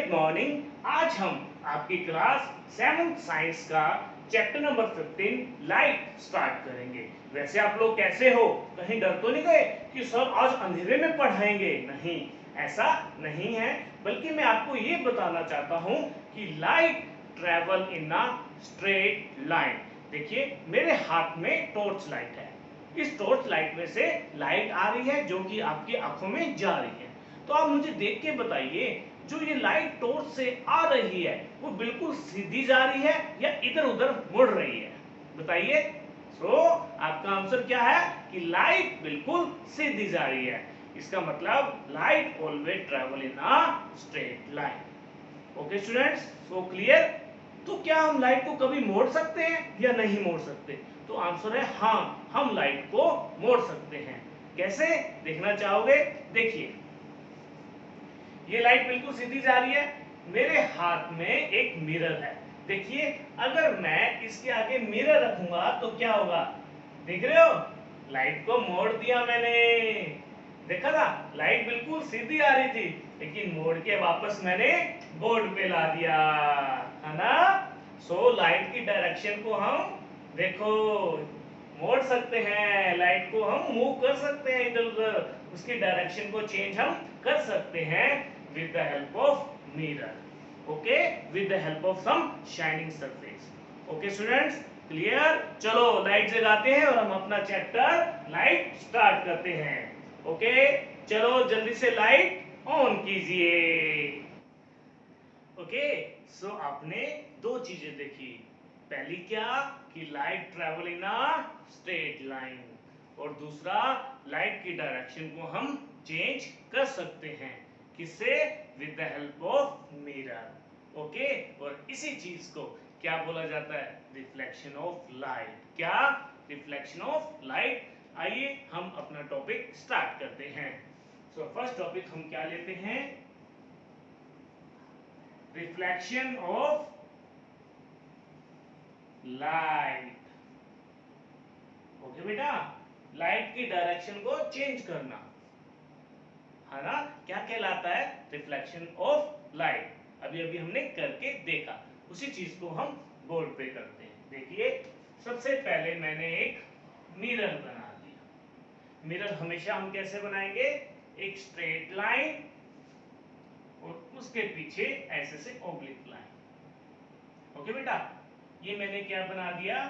Good morning. आज हम आपकी क्लास 7th साइंस का चैप्टर नंबर 15 लाइट स्टार्ट करेंगे। वैसे आप लोग कैसे हो? कहीं डर तो नहीं गए कि सर आज अंधेरे में पढ़ाएंगे? नहीं, ऐसा नहीं है, बल्कि मैं आपको ये बताना चाहता हूँ कि light travel in a straight line. देखिए मेरे हाथ में टॉर्च लाइट है। इस टॉर्च लाइट में से लाइट आ रही है जो कि आपकी आंखों में जा रही है। तो आप मुझे देख के बताइए, जो ये लाइट टॉर्च से आ रही है वो बिल्कुल सीधी जा रही है या इधर उधर मुड़ रही है? बताइए। आपका आंसर क्या है कि लाइट बिल्कुल सीधी जा रही है। इसका मतलब light always travel in a straight line. Okay students, so clear? तो क्या हम लाइट को कभी मोड़ सकते हैं या नहीं मोड़ सकते? तो आंसर है हाँ, हम लाइट को मोड़ सकते हैं। कैसे देखना चाहोगे? देखिए, ये लाइट बिल्कुल सीधी जा रही है। मेरे हाथ में एक मिरर है। देखिए, अगर मैं इसके आगे मिरर रखूंगा तो क्या होगा? देख रहे हो, लाइट को मोड़ दिया मैंने। देखा था, लाइट बिल्कुल सीधी आ रही थी, लेकिन मोड़ के वापस मैंने बोर्ड पे ला दिया, है ना? लाइट की डायरेक्शन को हम देखो मोड़ सकते हैं, लाइट को हम मूव कर सकते हैं इधर उधर, उसकी डायरेक्शन को चेंज हम कर सकते हैं with the help of mirror. Okay, with the help of some shining surface. Okay students, clear? चलो लाइट जगाते हैं और हम अपना चैप्टर लाइट स्टार्ट करते हैं। ओके, चलो जल्दी से लाइट ऑन कीजिए। ओके, आपने दो चीजें देखी। पहली क्या कि light travel in a straight line, और दूसरा लाइट की डायरेक्शन को हम चेंज कर सकते हैं। किससे? With the help of mirror. Okay, और इसी चीज को क्या बोला जाता है? Reflection of light. क्या? Reflection of light. आइए हम अपना टॉपिक स्टार्ट करते हैं। फर्स्ट टॉपिक हम क्या लेते हैं? Reflection of light. ओके बेटा, लाइट की डायरेक्शन को चेंज करना, है ना? क्या कहलाता है? Reflection of light. अभी अभी हमने करके देखा, उसी चीज को हम बोर्ड पे करते हैं। देखिए, सबसे पहले मैंने एक मिरर बना दिया। मिरर हमेशा हम कैसे बनाएंगे? एक स्ट्रेट लाइन और उसके पीछे ऐसे से ऑब्लिक लाइन। ओके बेटा, ये मैंने क्या बना दिया?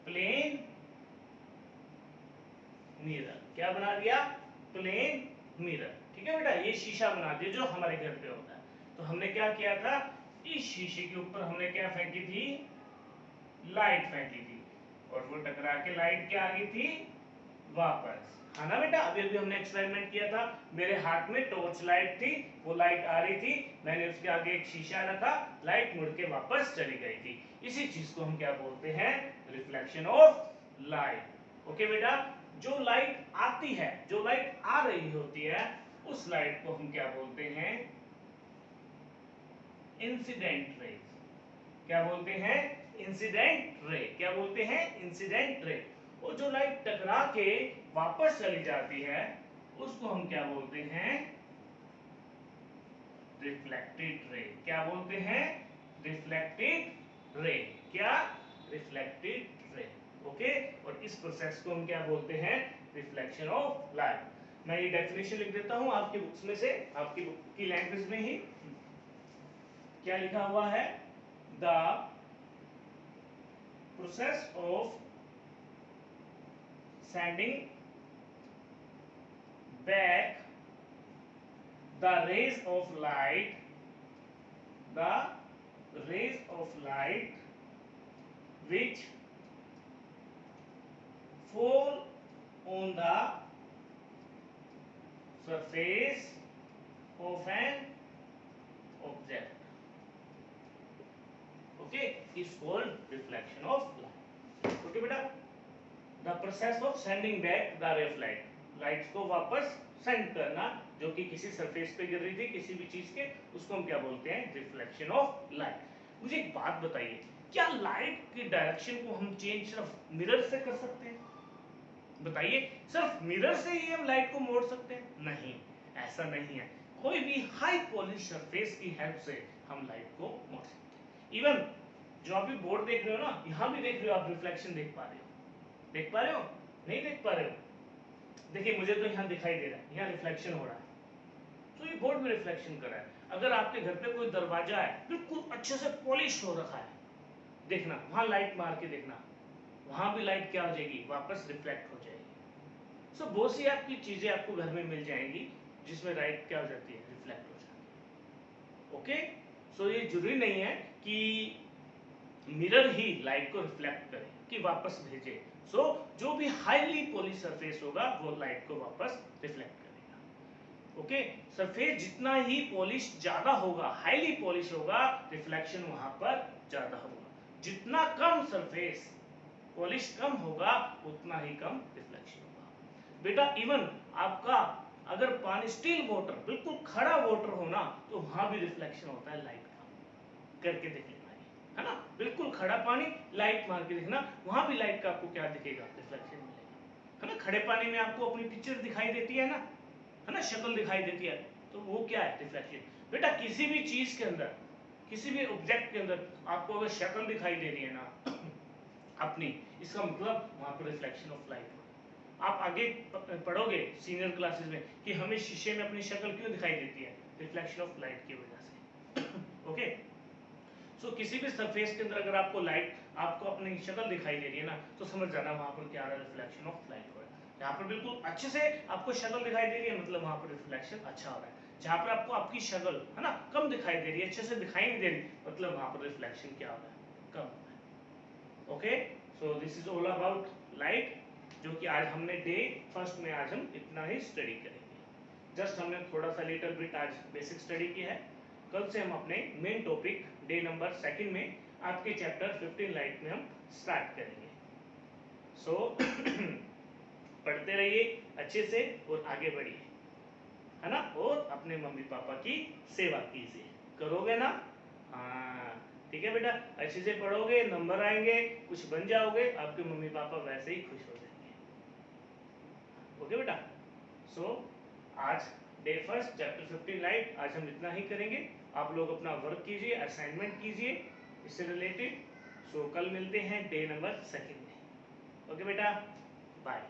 Plane mirror. क्या बना दिया? Plane mirror. ठीक है बेटा, ये शीशा बना दिया जो हमारे घर पे होता है। तो हमने क्या किया था? इस शीशे के ऊपर हमने क्या फेंकी थी? लाइट फेंकी थी, और वो टकरा के लाइट क्या आ गई थी? वापस, है ना बेटा? अभी अभी हमने एक्सपेरिमेंट किया था। मेरे हाथ में टॉर्च लाइट थी, वो लाइट आ रही थी, मैंने उसके आगे एक शीशा रखा, लाइट मुड़ के वापस चली गई थी। इसी चीज को हम क्या बोलते हैं? Reflection of light. ओके बेटा, जो लाइट आती है, जो लाइट आ रही होती है, उस लाइट को हम क्या बोलते हैं? Incident ray. क्या बोलते हैं? Incident ray. क्या बोलते हैं? Incident ray. और जो लाइट टकरा के वापस चली जाती है, उसको हम क्या बोलते हैं? Reflected ray. क्या बोलते हैं? Reflected ray. क्या? Reflected ray. ओके, और इस प्रोसेस को हम क्या बोलते हैं? Reflection of light. मैं ये डेफिनेशन लिख देता हूं आपकी बुक्स में से, आपकी बुक की लैंग्वेज में ही। क्या लिखा हुआ है? The process of sending back the rays of light, the rays of light which fall on the surface of an object, okay, is called reflection of light. Okay बेटा, the process of sending back the ray of light, lights को वापस send करना जो कि किसी surface पे गिर रही थी, किसी भी चीज के, उसको हम क्या बोलते हैं? Reflection of light. मुझे एक बात बताइए, क्या लाइट की डायरेक्शन को हम चेंज सिर्फ मिरर से कर सकते हैं? बताइए, सिर्फ मिरर से ही हम लाइट को मोड़ सकते हैं? नहीं, ऐसा नहीं है। कोई भी हाई पॉलिश सरफेस की हेल्प से हम लाइट को मोड़ सकते हैं। इवन जो आप बोर्ड देख रहे हो ना, यहाँ भी देख रहे हो आप, रिफ्लेक्शन देख पा रहे हो, देख पा रहे हो, नहीं देख पा रहे हो? देखिए मुझे तो यहाँ दिखाई दे रहा है, यहाँ रिफ्लेक्शन हो रहा है, तो ये बोर्ड में रिफ्लेक्शन कर रहा है। अगर आपके घर पे कोई दरवाजा है बिल्कुल अच्छे से पॉलिश हो रखा है, देखना वहां लाइट मार के देखना, वहां भी लाइट क्या हो जाएगी, वापस रिफ्लेक्ट हो जाएगी। सो बहुत सी आपकी चीजें आपको घर में मिल जाएंगी जिसमें लाइट क्या हो जाती है, रिफ्लेक्ट हो जाती है। ओके, सो ये जरूरी नहीं है कि मिरर ही लाइट को रिफ्लेक्ट करे कि वापस भेजे। सो जो भी हाईली पॉलिश सरफेस होगा वो लाइट को वापस रिफ्लेक्ट करेगा। ओके, सरफेस जितना ही पॉलिश ज्यादा होगा, हाईली पॉलिश होगा, रिफ्लेक्शन वहां पर ज्यादा होगा। जितना कम सरफेस पॉलिश कम होगा उतना ही कम रिफ्लेक्शन होगा। बेटा इवन आपका अगर पानी स्टील वाटर, बिल्कुल खड़ा वाटर हो ना, तो वहां भी रिफ्लेक्शन होता है लाइट का, करके देख लेना है ना। बिल्कुल खड़ा पानी लाइट मार के देखना, वहां भी लाइट का आपको क्या दिखेगा, रिफ्लेक्शन मिलेगा, है ना। खड़े पानी में आपको अपनी पिक्चर दिखाई देती है ना, है ना, शक्ल दिखाई देती है, तो वो क्या है, रिफ्लेक्शन। बेटा किसी भी चीज के अंदर, किसी भी ऑब्जेक्ट के अंदर आपको अगर शक्ल दिखाई दे रही है ना अपनी, इसका मतलब वहां पर रिफ्लेक्शन ऑफ लाइट। आप आगे पढ़ोगे सीनियर क्लासेस में कि हमें शीशे में अपनी शक्ल क्यों दिखाई देती है, रिफ्लेक्शन ऑफ लाइट की वजह से। ओके, सो किसी भी सरफेस के अंदर अगर आपको लाइट, आपको अपनी शक्ल दिखाई दे रही है ना, तो समझ जाना वहां पर क्या आ रहा है, रिफ्लेक्शन ऑफ लाइट हो रहा है। यहाँ पर बिल्कुल अच्छे से आपको शक्ल दिखाई दे रही है, मतलब वहां पर रिफ्लेक्शन अच्छा हो रहा है। जहां पर आपको आपकी शक्ल, है ना, कम दिखाई दे रही है, अच्छे से दिखाई नहीं दे रही, मतलब वहां पर रिफ्लेक्शन क्या हो रहा है, कम हो रहा है। Okay, so this is all about light, जो कि आज हमने डे फर्स्ट में आज हम इतना ही स्टडी करेंगे। जस्ट हमने थोड़ा सा लिटिल बिट आज बेसिक स्टडी किया है। कल से हम अपने main topic day number second में आपके चैप्टर 15 लाइट में हम स्टार्ट करेंगे। सो पढ़ते रहिए अच्छे से और आगे बढ़िए, है ना, और अपने मम्मी पापा की सेवा कीजिए, करोगे ना? हाँ ठीक है बेटा, अच्छे से पढ़ोगे, नंबर आएंगे, कुछ बन जाओगे, आपके मम्मी पापा वैसे ही खुश हो जाएंगे। ओके बेटा, सो आज डे फर्स्ट चैप्टर 15 लाइट आज हम इतना ही करेंगे। आप लोग अपना वर्क कीजिए, असाइनमेंट कीजिए इससे रिलेटेड। सो कल मिलते हैं डे नंबर सेकंड में। ओके बेटा, बाय।